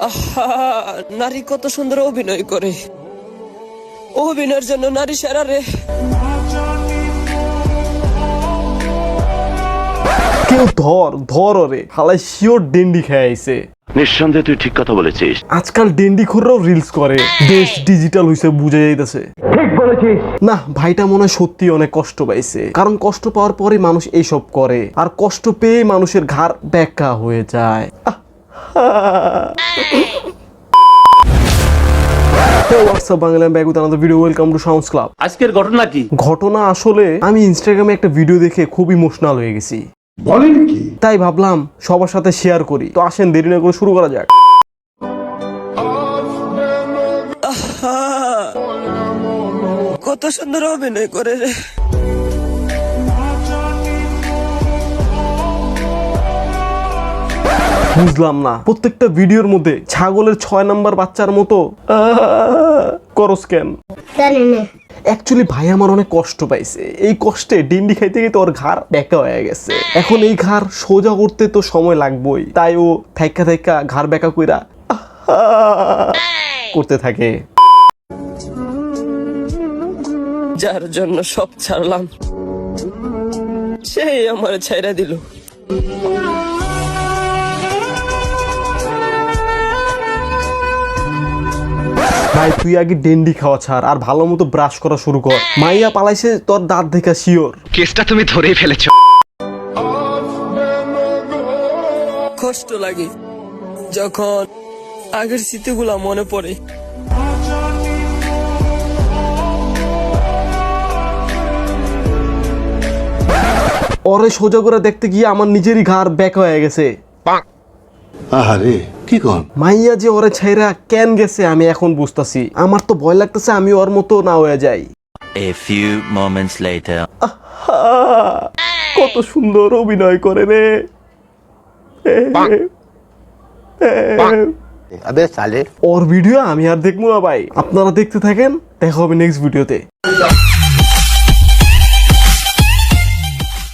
আহা, নারী কত সুন্দর অভিনয় করে। অভিনয়ের জন্য নারী সেরা রে। কেউ ধর রে হালাই শিওর ডেন্ডি খেয়ে আইছে। নিঃসন্দেহে তুই ঠিক কথা বলেছিস। আজকাল ডেন্ডি খুররাও রিলস করে, দেশ ডিজিটাল হইছে বুঝে যাইতেছে। ঠিক বলেছিস। না ভাইটা মনে হয় সত্যি অনেক কষ্ট পাইছে, কারণ কষ্ট পাওয়ার পরে মানুষ এইসব করে, আর কষ্ট পেয়ে মানুষের ঘাড় ব্যাকা হয়ে যায়। আজকের ঘটনা কি? ঘটনা আসলে আমি ইনস্টাগ্রামে একটা ভিডিও দেখে খুব ইমোশনাল হয়ে গেছি, বলেন কি, তাই ভাবলাম সবার সাথে শেয়ার করি। তো আসেন দেরি না করে শুরু করা যাক। কত সুন্দর অভিনয় করে রে। বুঝলাম না, প্রত্যেকটা ভিডিওর মধ্যে ছাগলের 6 নাম্বার বাচ্চার মতো করস কেন? অ্যাকচুয়ালি ভাই আমার অনেক কষ্ট পাইছে, এই কষ্টে ডিন্ডি খাইতে গিয়ে ওর ঘাড় ব্যাকা হয়ে গেছে। এখন এই ঘাড় সোজা করতে তো সময় লাগবেই, তাই ও থাইকা থাইকা ঘাড় ব্যাকা কইরা করতে থাকে। যার জন্য সব ছাড়লাম সেই আমার ছাইরা দিল। ভাই তুই আগে ডেন্ডি খাওয়া ছাড় আর ভালো মতো ব্রাশ করা শুরু কর। মাইয়া পালাইছে তোর দাঁত দেখা শিওর। কেসটা তুমি ধরেই ফেলেছো। কষ্ট লাগে যখন আগের স্মৃতিগুলা মনে পড়ে। ওরে সোজা করে দেখতে গিয়ে আমার নিজেরই ঘাড় ব্যাক হয়ে গেছে। আরে কি কোন মাইয়া যে ওরে ছাইরা কেন গেছে আমি এখন বুঝতাছি। আমার তো ভয় লাগতেছে আমি ওর মতো না হয়ে যাই। A few moments later. কত সুন্দর অভিনয় করে রে। আবে সালে ওর ভিডিও আমি আর দেখবো না ভাই, আপনারা দেখতে থাকেন, দেখা হবে নেক্সট ভিডিওতে।